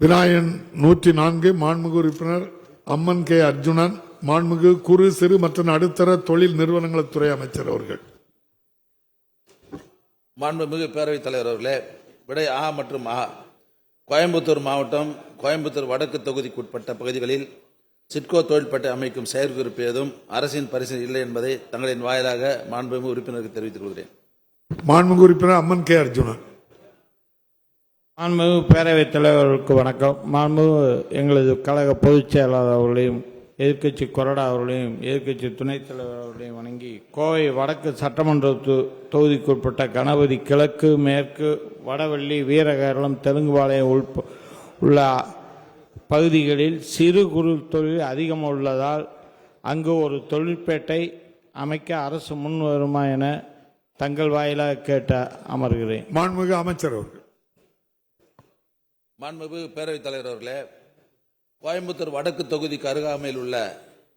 விநாயகன் 104 மாண்புமிகு உறுப்பினர் அம்மன் கே அர்ஜுனன் மாண்புமிகு குறு சிறு மற்றும் நடுத்தர தொழில் நிறுவனங்கள் அமைச்சர் அவர்கள். மாண்புமிகு பேரவைத் தலைவர் அவர்களே, விடை ஆ மற்றும் ஆ. கோயம்புத்தூர் மாவட்டம் கோயம்புத்தூர் வடக்கு தொகுதிக்குட்பட்ட பகுதிகளில் சிட்கோ தொழில்பேட்டை அமைக்கும் செயற்குறிப்பு ஏதும் அரசின் பரிசீலனை இல்லை என்பதை தங்களின் வாயிலாக மாண்புமிகு உறுப்பினருக்கு தெரிவித்துக் கொள்கிறேன். மாண்புமிகு உறுப்பினர் அம்மன் கே அர்ஜுனன். மாண்புமிகு பேரவைத் தலைவர்களுக்கு வணக்கம். மாண்புமிகு எங்களது கழக பொதுச் செயலாளர் அவர்களையும் எதிர்க்கட்சி கொறடா அவர்களையும் எதிர்க்கட்சி துணைத் தலைவர் அவர்களையும் வணங்கி, கோவை வடக்கு சட்டமன்ற தொகுதிக்குட்பட்ட கணபதி கிழக்கு, மேற்கு, வடவள்ளி, வீரகேரளம், தெலுங்குபாளையம் உள்ள பகுதிகளில் சிறு குறு தொழில் அதிகம் உள்ளதால் அங்கு ஒரு தொழிற்பேட்டை அமைக்க அரசு முன் வருமா என தங்கள் வாயிலாக கேட்ட அமர்கிறேன். மாண்புமிகு அமைச்சர் அவர்கள். மாண்புமிகு பேரவைத் தலைவர் அவர்களே, கோயம்புத்தூர் வடக்கு தொகுதிக்கு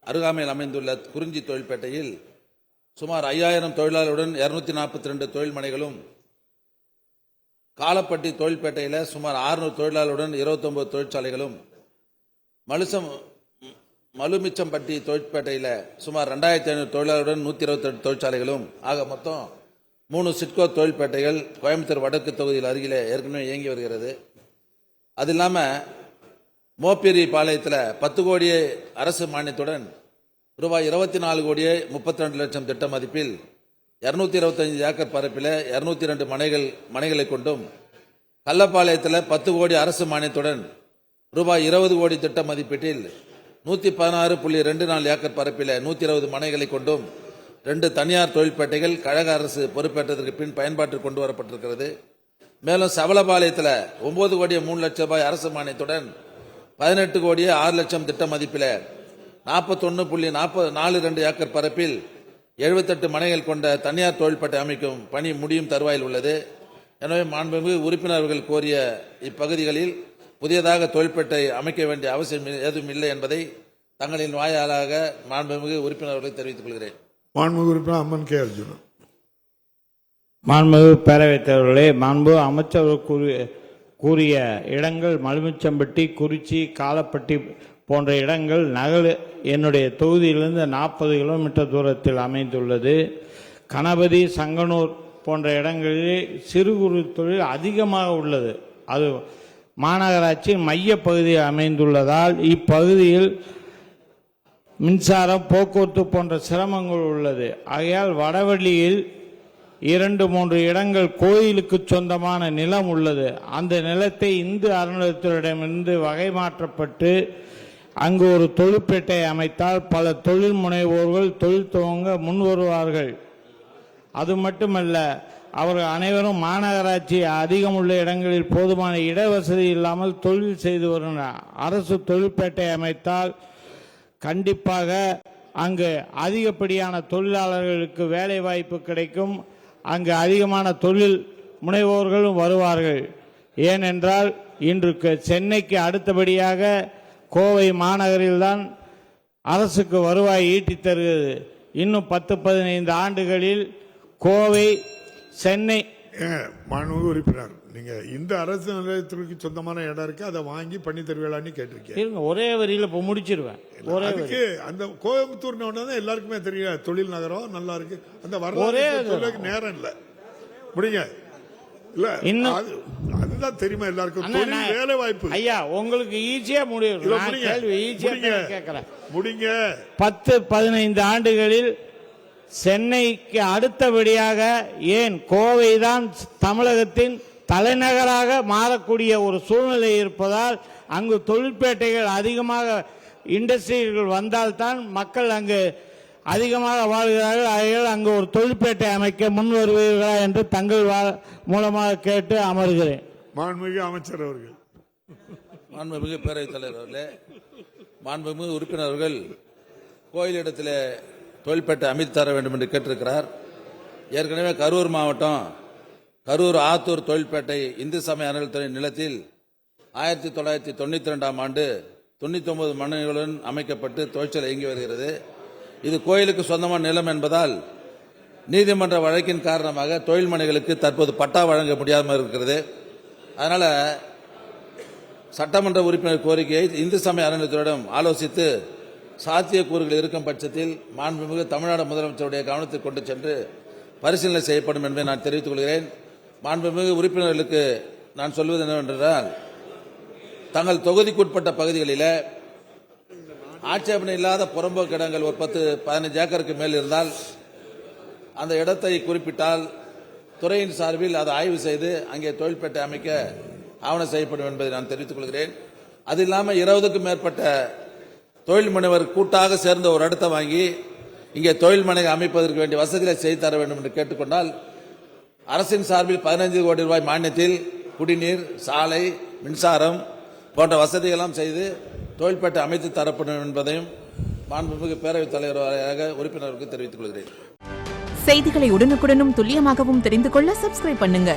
அருகாமையில் அமைந்துள்ள குறிஞ்சி தொழில்பேட்டையில் சுமார் 5000 தொழிலாளருடன் 242 தொழில் மனைகளும், காலப்பட்டி தொழில்பேட்டையில் சுமார் 600 தொழிலாளருடன் 29 தொழிற்சாலைகளும், மலுமிச்சம்பட்டி தொழிற்பேட்டையில் சுமார் 2500 தொழிலாளருடன் 128 தொழிற்சாலைகளும் ஆக மொத்தம் 3 சிட்கோ தொழில்பேட்டைகள் கோயம்புத்தூர் வடக்கு தொகுதியில் அருகிலே ஏற்கனவே இயங்கி வருகிறது. அது இல்லாமல் மோப்பேரி பாளையத்தில் 10 கோடியே அரசு மானியத்துடன் ரூபாய் 24 கோடியே 32 லட்சம் திட்ட மதிப்பில் 225 ஏக்கர் பரப்பில் 202 மனைகளை கொண்டும், கள்ளப்பாளையத்தில் 10 கோடி அரசு மானியத்துடன் ரூபாய் 20 கோடி திட்ட மதிப்பீட்டில் 116.24 ஏக்கர் பரப்பில் 120 மனைகளை கொண்டும் 2 தனியார் தொழில்பேட்டைகள் கழக அரசு பொறுப்பேற்றதற்கு பின் பயன்பாட்டிற்கு கொண்டு வரப்பட்டிருக்கிறது. மேலும் சவலபாளையத்தில் 9 கோடியே 3 லட்சம் ரூபாய் அரசு மானியத்துடன் 18 கோடியே 6 லட்சம் திட்ட மதிப்பில் 41.42 ஏக்கர் பரப்பில் 78 மனைகள் கொண்ட தனியார் தொழில்பேட்டை அமைக்கும் பணி முடியும் தருவாயில் உள்ளது. எனவே மாண்புமிகு உறுப்பினர்கள் கோரிய இப்பகுதிகளில் புதியதாக தொழில்பேட்டை அமைக்க வேண்டிய அவசியம் ஏதும் இல்லை என்பதை தங்களின் வாயாளாக மாண்புமிகு உறுப்பினர்களை தெரிவித்துக் கொள்கிறேன். மாண்புமிகு உறுப்பினர் அம்மன் கே அர்ஜுனன். மாண்புமிகு பேரவைத் தலைவர்களே, மாண்பு அமைச்சர்கள் கூறிய இடங்கள் மலுமிச்சம்பட்டி, குறிச்சி, காலப்பட்டி போன்ற இடங்கள் என்னுடைய தொகுதியிலிருந்து 40 கிலோமீட்டர் தூரத்தில் அமைந்துள்ளது. கணபதி, சங்கனூர் போன்ற இடங்களில் சிறு குறு தொழில் அதிகமாக உள்ளது. அது மாநகராட்சி மைய பகுதியில் அமைந்துள்ளதால் இப்பகுதியில் மின்சாரம், போக்குவரத்து போன்ற சிரமங்கள் உள்ளது. ஆகையால் வடவள்ளியில் 2-3 இடங்கள் கோயிலுக்கு சொந்தமான நிலம் உள்ளது. அந்த நிலத்தை இந்து அறநிலையத்துறையிடமிருந்து வகை மாற்றப்பட்டு அங்கு ஒரு தொழிற்பேட்டை அமைத்தால் பல தொழில் முனைவோர்கள் தொழில் துவங்க முன் வருவார்கள். அது மட்டுமல்ல, அவர்கள் அனைவரும் மாநகராட்சி அதிகம் உள்ள இடங்களில் போதுமான இடவசதி இல்லாமல் தொழில் செய்து வருகின்றனர். அரசு தொழிற்பேட்டை அமைத்தால் கண்டிப்பாக அங்கு அதிகப்படியான தொழிலாளர்களுக்கு வேலை வாய்ப்பு கிடைக்கும். அங்கு அதிகமான தொழில் முனைவோர்களும் வருவார்கள். ஏனென்றால் இன்று சென்னைக்கு அடுத்தபடியாக கோவை மாநகரில்தான் அரசுக்கு வருவாய் ஈட்டித் தருகிறது. இன்னும் 10-15 ஆண்டுகளில் கோவை, சென்னை. மாண்புமிகு உறுப்பினர், நீங்க இந்த அரசு நிலையத்திற்கு சொந்தமான இடம் இருக்கு, அதை வாங்கி பண்ணி தருவீங்களான்னு கேட்டிருக்கீங்க. ஒரே வரியில இப்ப முடிச்சிருவேன். அந்த கோயம்புத்தூர் எல்லாருக்குமே தெரியும், தொழில் நகரம் நல்லா இருக்கு. அந்த வரலாறு நேரம் இல்ல முடிங்க இல்ல, அதுதான் தெரியுமா எல்லாருக்கும். வேலை வாய்ப்பு ஐயா, உங்களுக்கு ஈஸியா முடியும். முடிங்க. 10-15 ஆண்டுகளில் சென்னைக்கு அடுத்தபடியாக ஏன் கோவைதான் தமிழகத்தின் தலைநகராக மாறக்கூடிய ஒரு சூழ்நிலை இருப்பதால் அங்கு தொழிற்பேட்டைகள் அதிகமாக இண்டஸ்ட்ரிகள் வந்தால்தான் மக்கள் அங்கு அதிகமாக வாழ்கிறார்கள். ஆகையால் அங்கு ஒரு தொழிற்பேட்டை அமைக்க முன் வருவீர்களா என்று தங்கள் மூலமாக கேட்டு அமர்கிறேன். மாண்புமிகு அமைச்சர் அவர்கள். மாண்புமிகு பேரவைத் தலைவர் அவர்களே, மாண்புமிகு உறுப்பினர்கள் கோயிலிடத்தில் தொழிற்பேட்டை அமைத்து தர வேண்டும் என்று கேட்டிருக்கிறார். ஏற்கனவே கரூர் மாவட்டம் கரூர் ஆத்தூர் தொழிற்பேட்டை இந்து சமய அறநிலையத்துறை நிலத்தில் 1992ஆம் ஆண்டு 99 மனைகளுடன் அமைக்கப்பட்டு தொழிற்சாலை இயங்கி வருகிறது. இது கோயிலுக்கு சொந்தமான நிலம் என்பதால் நீதிமன்ற வழக்கின் காரணமாக தொழில் மனைகளுக்கு தற்போது பட்டா வழங்க முடியாமல் இருக்கிறது. அதனால் சட்டமன்ற உறுப்பினர் கோரிக்கையை இந்து சமய அறநிலையத்துறையிடம் ஆலோசித்து சாத்தியக்கூறுகள் இருக்கும் பட்சத்தில் மாண்புமிகு தமிழ்நாடு முதலமைச்சருடைய கவனத்தில் கொண்டு சென்று பரிசீலனை செய்யப்படும் என்பதை நான் தெரிவித்துக் கொள்கிறேன். மாண்புமிகு உறுப்பினர்களுக்கு நான் சொல்வது என்னவென்றால், தங்கள் தொகுதிக்குட்பட்ட பகுதிகளில் ஆட்சேபனை இல்லாத புறம்போக்கு இடங்கள் ஒரு 10-15 ஏக்கருக்கு மேல் இருந்தால் அந்த இடத்தை குறிப்பிட்டால் துறையின் சார்பில் அதை ஆய்வு செய்து அங்கே தொழில்பேட்டை அமைக்க ஆவணம் செய்யப்படும் என்பதை நான் தெரிவித்துக் கொள்கிறேன். அது இல்லாமல் 20க்கும் மேற்பட்ட தொழில் முனைவர் கூட்டாக சேர்ந்த ஒரு இடத்தை வாங்கி இங்கே தொழில் மனை அமைப்பதற்கு வேண்டிய வசதிகளை செய்து தர வேண்டும் என்று கேட்டுக்கொண்டால் அரசின் சார்பில் 15 கோடி ரூபாய் மானியத்தில் குடிநீர், சாலை, மின்சாரம் போன்ற வசதிகளெல்லாம் செய்து தொழில்பேட்டை அமைத்து தரப்படும் என்பதையும் மாண்புமிகு பேரவைத் தலைவராக உறுப்பினருக்கு தெரிவித்துக் கொள்கிறேன். செய்திகளை உடனுக்குடனும் துல்லியமாகவும் தெரிந்து கொள்ள சப்ஸ்கிரைப் பண்ணுங்க.